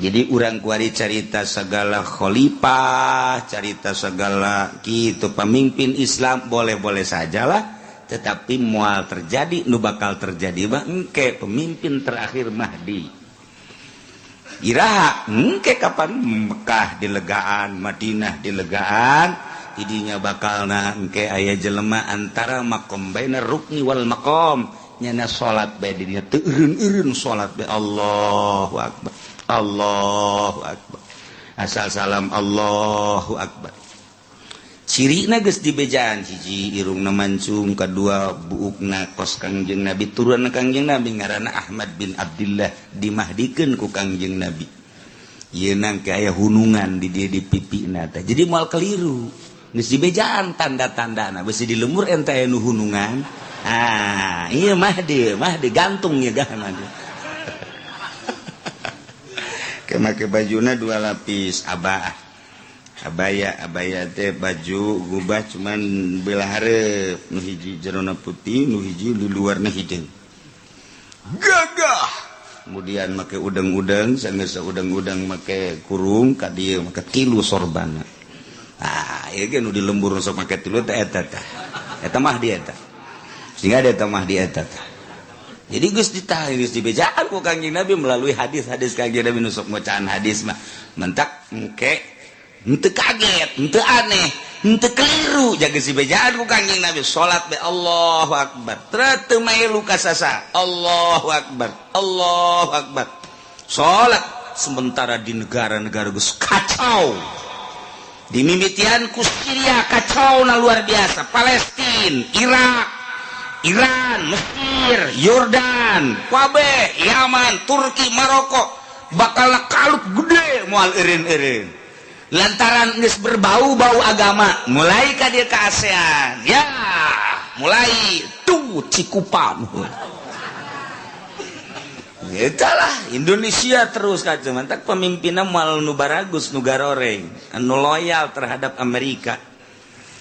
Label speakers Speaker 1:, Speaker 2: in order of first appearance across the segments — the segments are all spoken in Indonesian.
Speaker 1: Jadi urang kuari carita segala khalifah, carita segala gitu pemimpin Islam boleh-boleh sajalah, tetapi moal terjadi nu bakal terjadi mah engke pemimpin terakhir Mahdi. Iraha engke kapan Mekah dilegaan, Madinah dilegaan, tidinya bakalna engke aya jelema antara maqam baina rukni wal maqam, nyana salat bae dinya teu eureun-eureun salat bae Allahu akbar. Allahu akbar. Asal salam Allahu akbar. Cirina geus dibejaan, hiji irungna mancung, kadua buukna kos Kangjeng Nabi, turunna Kangjeng Nabi ngaranna Ahmad bin Abdullah, dimahdikeun ku Kangjeng Nabi. Ieu nang aya hunungan di dieu di pipina teh. Jadi moal keliru. Geus dibejaan tanda-tandana, beusi di lemur ente aya nu hunungan. Ah, ieu Mahdi gantung ya gah Mahdi. Make bajuna dua lapis abaya teh baju gubah cuman belah hareup, nu hiji jerona putih, nu hiji di luarna hidung gagah. Kemudian make udang-udang, sageus udang-udang make kurung ka dieu make tilu sorbana. Ieu ge nu di lembur sok make tilu teh eta mah di eta sehingga ada eta mah di eta. Jadi geus dibejaan ku Kangjeng Nabi melalui hadis-hadis Kangjeng Nabi nu sok ngocaan hadis mah mentak engke henteu kaget, henteu aneh, henteu keliru, jaga dibejaan ku Kangjeng Nabi salat be Allahu akbar. Teu melu ka sasa Allahu akbar. Allahu akbar. Salat sementara di negara-negara geus kacau. Di mimitian ku Syria kacau na luar biasa, Palestina, Iran, Mesir, Yordan, kabeh, Yaman, Turki, Maroko bakal kalut gede moal eureun-eureun. Lantaran geus berbau-bau agama, mulai ka dieu ka ASEAN. Ya, mulai tuh Cikupa. Etalah Indonesia terus kacau. Mantak pemimpinna moal nu baragus, nu garoreng, anu loyal terhadap Amerika.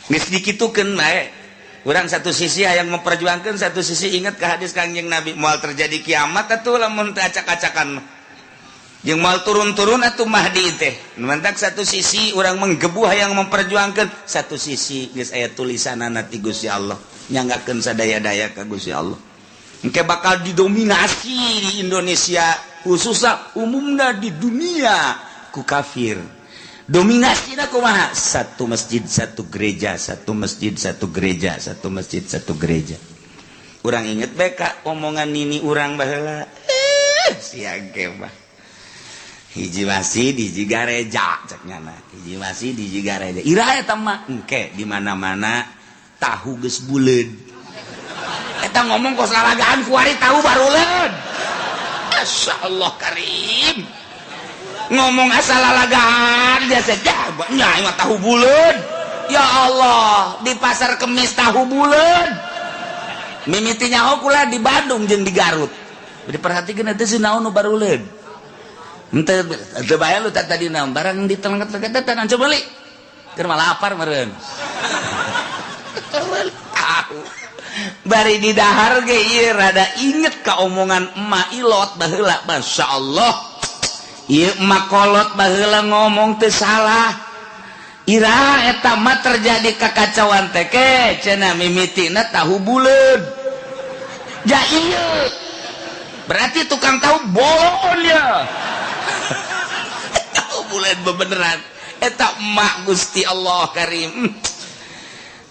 Speaker 1: Geus dikitukeun bae. Urang satu sisi yang memperjuangkan, satu sisi ingat ke hadis Kangjeng Nabi moal terjadi kiamat atuh lamun teu acak-acakan jeung moal turun-turun atuh Mahdi teh. Mantak satu sisi urang menggebu hayang memperjuangkan, satu sisi geus aya tulisanana ti Gusti Allah nyanggakeun sadaya-daya ka Gusti Allah. Engke bakal didominasi di Indonesia, khususnya umumna di dunia ku kafir. Dominasinya kumaha? Satu masjid, satu gereja, satu masjid, satu gereja, satu masjid, satu gereja. Urang inget beka omongan nini urang baheula. Siage mah. Hiji masjid, hiji gereja ceknyana. Hiji masjid, hiji gereja. Ira eta mah engke di mana-mana tahu geus buleud. Eta ngomong kos lalagaan kuari tahu baruleud. Masyaallah karim. Ngomong asal lalagaan dia saja nyai mah tahu buleud. Ya Allah, di pasar Kemis tahu buleud. Mimiti nyaho kula di Bandung jeung di Garut. Diperhatikeun teh sinaon nu baruleud. Henteu bae lu tadi naon barang ditelengket-telengket teh can coba li. Keur mah lapar meureun. Bari di dahar ge ieu rada inget ka omongan emak Ilot baheula, masyaallah. Ieu emak kolot baheula ngomong teu salah. Ira eta mah terjadi kakacauan teh ke cenah mimitina tahu buleud. Ja ieu. Berarti tukang tahu bolon ya. Tahu buleud bebeneran. Eta emak Gusti Allah Karim.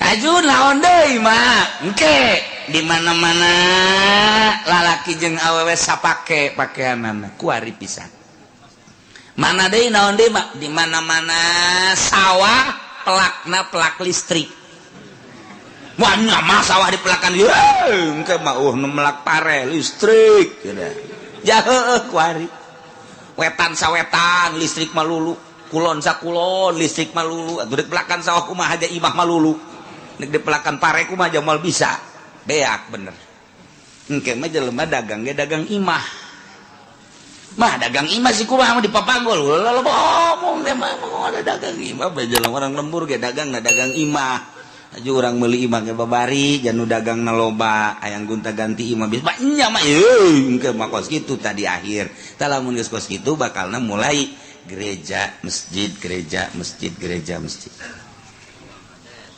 Speaker 1: Aju naon deui mak? Engke di mana-mana lalaki jeung awewe sapake pakaianana kuari pisan. Mana deui naon deui mak? Di mana-mana sawah pelakna pelak listrik. Wah mah sawah dipelakan ieu engke mah nu melak pare listrik cenah. Ja heueuh kuari. Wetan sawetan listrik mah lulu, kulon sakulon listrik mah lulu, atuh dipelakan sawah kumaha aja imah mah lulu. Nek dipelakan pare kumaha aja moal bisa. Beak bener. Engke mah jelema dagang ge dagang imah. Mah dagang imah sih kumaha mah dipapanggol. Lo ngomong teh mah ada dagang imah bae jelema orang lembur ge dagang imah. aja orang meuli imah ge babari janu dagang loba hayang gonta-ganti imah bis nya mah engke mah kos kitu tadi akhir tah lamun geus kos kitu bakalna mulai gereja masjid gereja masjid gereja masjid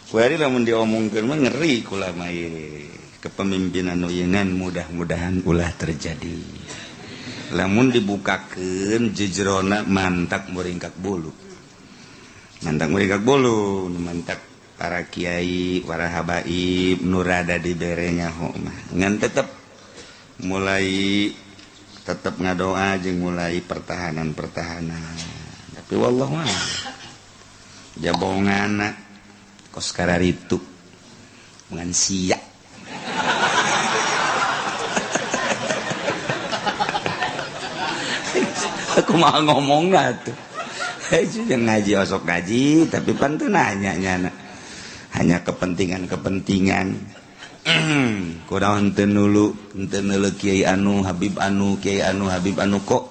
Speaker 1: kuari lamun diomongkeun mah ngeri kula mah kepemimpinan nu ieu mudah-mudahan ulah terjadi lamun dibukakeun jejerona mantak muringkak bulu mantak para kiai para habaib nurada diberenya mah ngan tetep ngadoa jeung mulai pertahanan tapi wallahu a'lam jabongana kos kararitu ngan sia aku mah ngomongna tuh jangan ngaji osok ngaji tapi pantun hanya kepentingan kunaon teu nulu kiai anu habib anu kok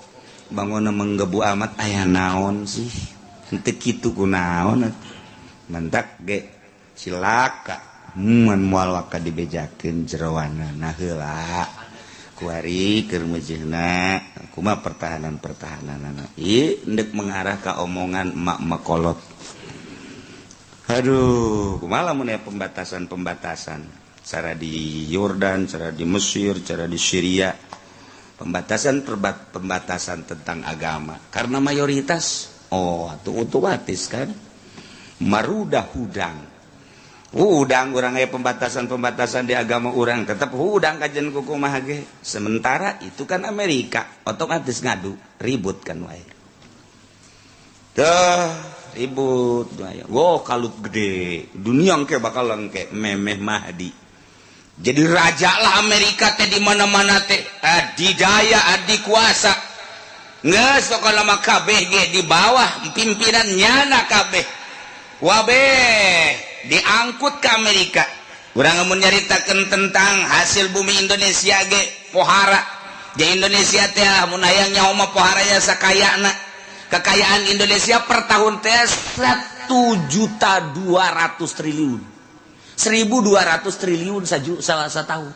Speaker 1: bangun menggebu amat aya naon sih henteu kitu kunaon mantak ge cilaka mun moal waka dibejakeun jeroana nah heula kuari keur mejehna kumaha pertahanan ieu endek mengarah ka omongan emak-emak kolot aduh kumaha lamun aya pembatasan cara di Yordan cara di Mesir cara di Syria pembatasan tentang agama karena mayoritas atuh otomatis kan marudah hudang urang aya pembatasan di agama urang tetap hudang kajen kukumaha ge sementara itu kan Amerika otomatis ngadu ribut kan wae ribut wae kalut gede dunia engke bakal engke memeh Mahdi jadi raja lah Amerika teh di mana-mana teh adidaya adikuasa geus pokona mah kabeh ge di bawah pimpinan nyana kabeh wabeh diangkut ke Amerika urang mun nyaritakeun tentang hasil bumi Indonesia ge pohara di Indonesia teh mun hayang nyaho mah poharanya sakayana kekayaan Indonesia per tahun teh 1.200 triliun 1.200 triliun salah setahun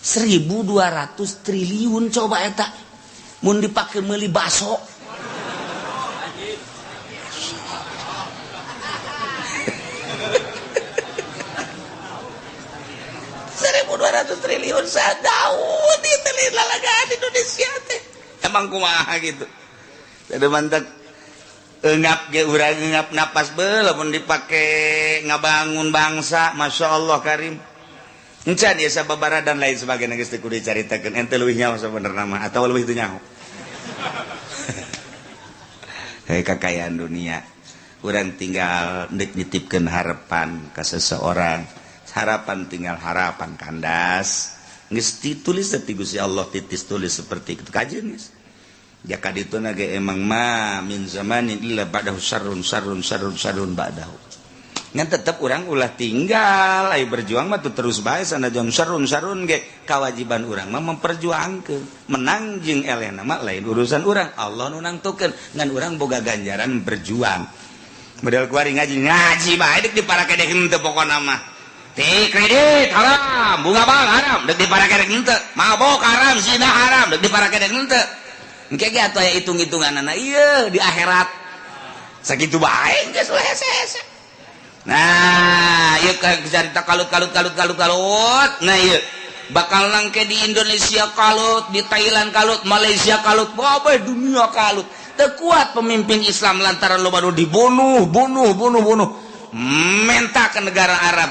Speaker 1: 1.200 triliun coba eta mun dipake meuli baso 1.200 triliun sadaun di telit lalagaan Indonesia teh emang kumaha gitu tadi mantak engap ge urang engap napas beul mun dipake ngabangun bangsa Masya Allah Karim encan ya sababara dan lain sebagainya geus teu kudu dicaritakeun ente leuwih nyaho sabenerna mah atawa leuwih teu nyaho kekayaan dunia urang tinggal nitipkeun harapan ka seseorang harapan tinggal harapan kandas geus ditulis ti Gusti Allah titis tulis seperti itu kajeun geus jaka dituna ge emang ma min zamanin illa ba'dahu sarrun ba'dahu ngan tetep urang ulah tinggal ai berjuang mah terus bae sanajan sarrun ge kewajiban urang mah memperjuangkeun menang jeung elena mah lain urusan urang Allah nu nangtukeun ngan urang boga ganjaran berjuang modal kuari ngaji bae deuk diparakedekeun teu pokona mah kredit haram bunga bank haram dek diparakedek henteu mabok haram zina haram dek diparakedek henteu engke ge atuh aya hitung-hitunganna ieu di akhirat sakitu bae geus hese-hese nah ieu carita kalut nah ieu bakal nangke di Indonesia kalut di Thailand kalut Malaysia kalut bae dunia kalut teu kuat pemimpin Islam lantaran loba nu dibunuh menta ke negara Arab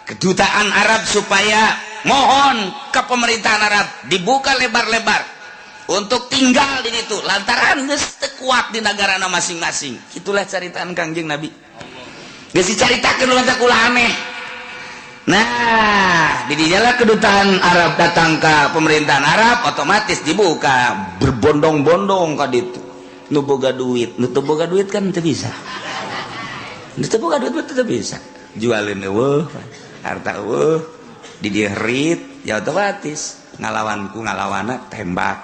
Speaker 1: kedutaan Arab supaya mohon ke pemerintahan Arab dibuka lebar-lebar untuk tinggal di situ lantaran geus teu kuat di negarana masing-masing. Itulah caritaan Kangjeng Nabi. Geus dicaritakeun lantak ulah aneh. Nah, di dinya kedutaan Arab datang ke pemerintahan Arab otomatis dibuka berbondong-bondong ka ditu. Nu boga duit, nu teu boga duit kan teu bisa. Nu teu boga duit teu bisa. Jualin eueuh harta di diherit ya otomatis ngalawana tembak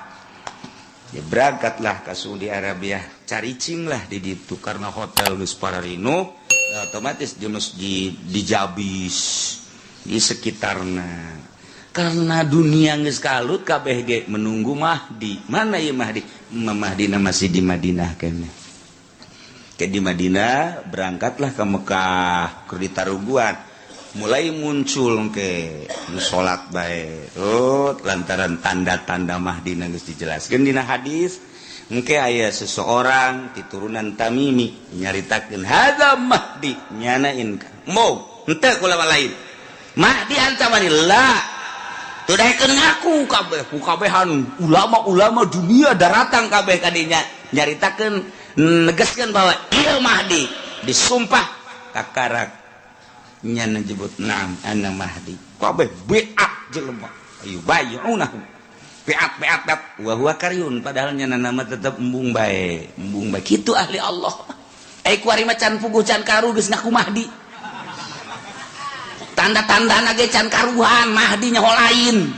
Speaker 1: ya berangkatlah ke Saudi Arabia caricing lah di ditu karena hotel geus pararino otomatis di masjid, di Jabis, di sekitarnya. Karena dunia geus kalut kabeh ge menunggu Mahdi. Mana ieu Mahdi? Mahdi masih di Madinah keneh. Ke di Madinah berangkatlah ke Mekah, ke di Taruguan. Mulai muncul ke salat bae. Oh, lantaran tanda-tanda Mahdi geus dijelaskeun dina hadis. Engke aya seseorang diturunan Tamimi nyaritakeun hadza Mahdi nyanain mau henteu kula lain. Mahdi antamani la tudahekeun ngaku kabeh kabehan ulama-ulama dunia daratang kabeh kadinya nyaritakeun negaskeun bahwa ieu Mahdi disumpah kakarak nyana nyebut naam ana Mahdi kabeh beat jelema ayu bayunahu beat wa huwa karyun padahal nyana nama tetep embung bae kitu ahli Allah kuari macan puguh can karu geus ngaku Mahdi tanda-tanda nage can karuhan Mahdi nyaho lain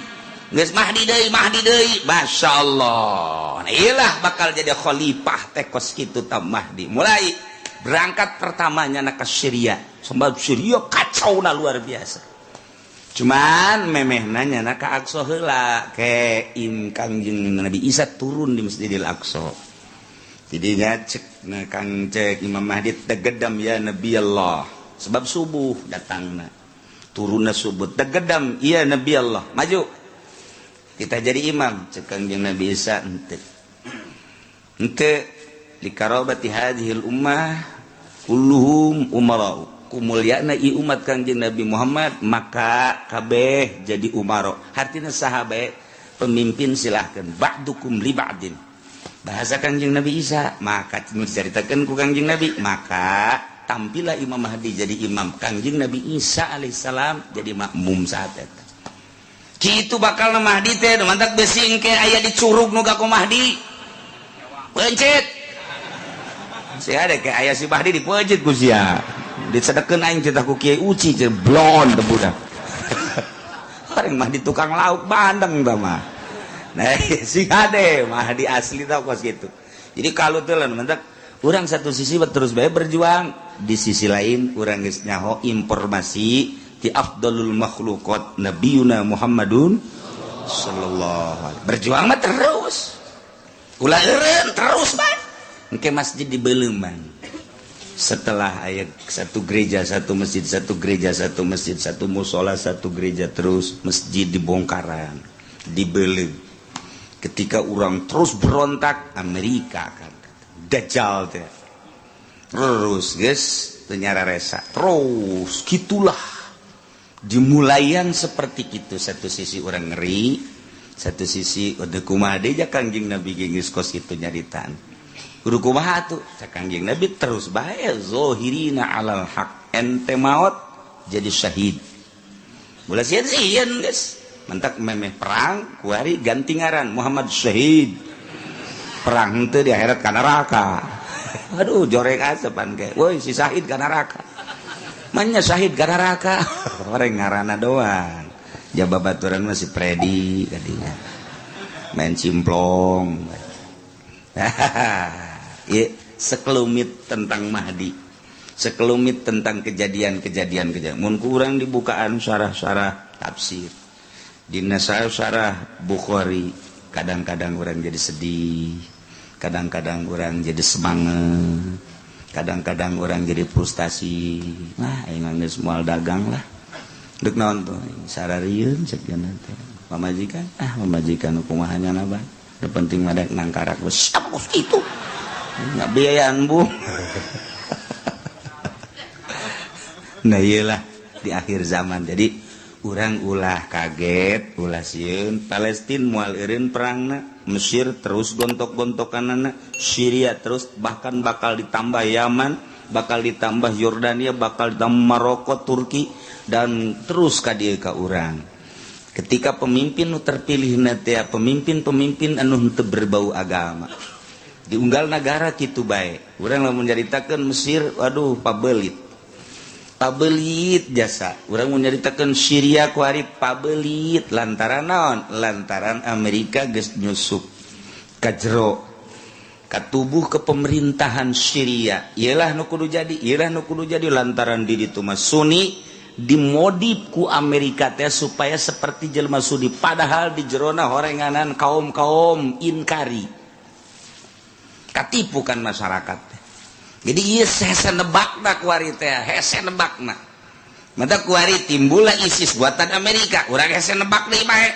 Speaker 1: geus Mahdi deui Masya Allah. Nah, iyalah bakal jadi khalifah tekos kitu tam Mahdi mulai berangkat pertamanya nak ke Syria sebab Syria kacau na luar biasa cuman memeh nanya nak ke Aqsa heula ke Kangjeng Nabi Isa turun di Masjidil Aqsa jadi cek na Kang cek Imam Mahdi tegedam ya Nabi Allah sebab subuh datangna turunna subuh tegedam iya Nabi Allah maju kita jadi imam cek Kangjeng Nabi Isa ente likarabati hadhil ummah kulluhum umarau kumulyana i umat Kangjeng Nabi Muhammad maka kabeh jadi umaro artinya sahabat pemimpin silahkan ba'dukum li ba'din bahasa Kangjeng Nabi Isa maka diceritakeun ku Kangjeng Nabi maka tampillah Imam Mahdi jadi imam Kangjeng Nabi Isa alaihissalam jadi makmum saat eta kitu bakal Mahdi teh mantap besi engke aya di curug nu ka ku Mahdi pencet sia ada ke aya si Mahdi dipeujit ku sia disedekeun aing cerita ku Kiai Uci je blon teh budak paling Mahdi tukang lauk bandeng tah mah nah si ade Mahdi asli tau kos gitu jadi kalau teh lamun mantap urang satu sisi terus bae berjuang di sisi lain urang geus nyaho informasi ti afdalul makhluqat nabiyuna Muhammadun sallallahu alaihi berjuang mah terus ulah eureun terus bae engke masjid di Beleuman setelah ayat satu gereja satu masjid satu gereja satu masjid satu musola satu gereja terus masjid dibongkaran dibeli ketika orang terus berontak Amerika kan Dajjal teh terus guys ternyata resa terus gitulah dimulaian seperti itu satu sisi orang ngeri satu sisi udah kumaha deja Kangjeng Nabi geus kos itu nyaritaan kudu kumaha tuh Kangjeng Nabi terus bae zohirina alal haq ente maut jadi syahid ulah sieun geus mentak memeh perang kuari ganti ngaran Muhammad syahid perang teu di akhirat ka neraka aduh joreng asepan ke woi si syahid ka neraka manya syahid ka neraka orang ngaranna doang jaba baturan mah si Predi kadinya main cimplong ya, sekelumit tentang Mahdi sekelumit tentang kejadian-kejadian mun kurang dibukaan syarah-syarah tafsir dina syarah Bukhari kadang-kadang orang jadi sedih kadang-kadang orang jadi semangat kadang-kadang orang jadi frustasi nah aing geus moal dagang lah deuk naon tuh sararieun cek jana teh pamajikan kumaha nya na Bang nu penting mah dek nangkarak geus sapos kitu nggak biayaan bu nah iyalah di akhir zaman jadi urang ulah kaget ulah sieun Palestina moal eureun perangna Mesir terus gontok-gontokanana Syria terus bahkan bakal ditambah Yaman bakal ditambah Yordania bakal ditambah Maroko Turki dan terus ka dieu ka urang ketika pemimpin nu terpilih nanti pemimpin-pemimpin anu teu berbau agama diunggal negara kitu bae urang lamun nyaritakeun Mesir waduh pabelit jasa urang mun nyaritakeun Syria ku ari pabelit lantaran naon lantaran Amerika geus nyusup ka jero katubuh ke pemerintahan Syria ialah nu kudu jadi lantaran di ditu mah Sunni dimodif ku Amerika teh supaya seperti jelema Sunni padahal di jerona horenganan kaum inkari katipu kan masyarakat teh. Jadi ieu hese nebakna kuari teh hese nebakna mata kuari timbullah ISIS buatan Amerika urang hese nebak deui bae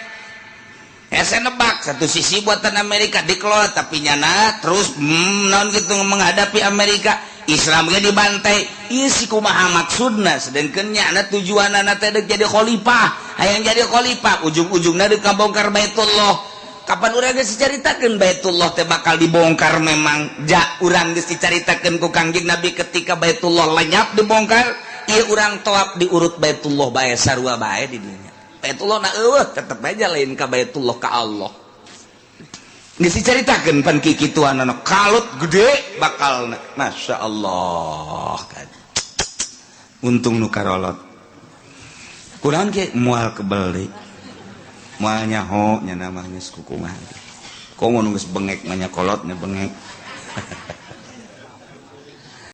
Speaker 1: hese nebak satu sisi buatan Amerika dikelola tapi nyana terus naon gitu menghadapi Amerika Islamnya dibantai ieu si kumaha maksudna sedengkeun nyana tujuanna teh deuk jadi khalifah hayang jadi khalifah ujung-ujungna deuk kabongkar Baitullah kapan urang geus dicaritakeun Baitullah teh bakal dibongkar memang urang geus dicaritakeun ku Kangjeng Nabi ketika Baitullah lenyap dibongkar ieu urang toab diurut Baitullah bae sarua bae di dunia Baitullah na tetep aja lain ka Baitullah ka Allah geus dicaritakeun pan kitu anana kalut gede bakalna Masya Allah kan untung nu karolot kunaon ge moal kebel deui moal nyaho nya namanya kukumaha komo nu geus bengek mah nya kolotnya bengek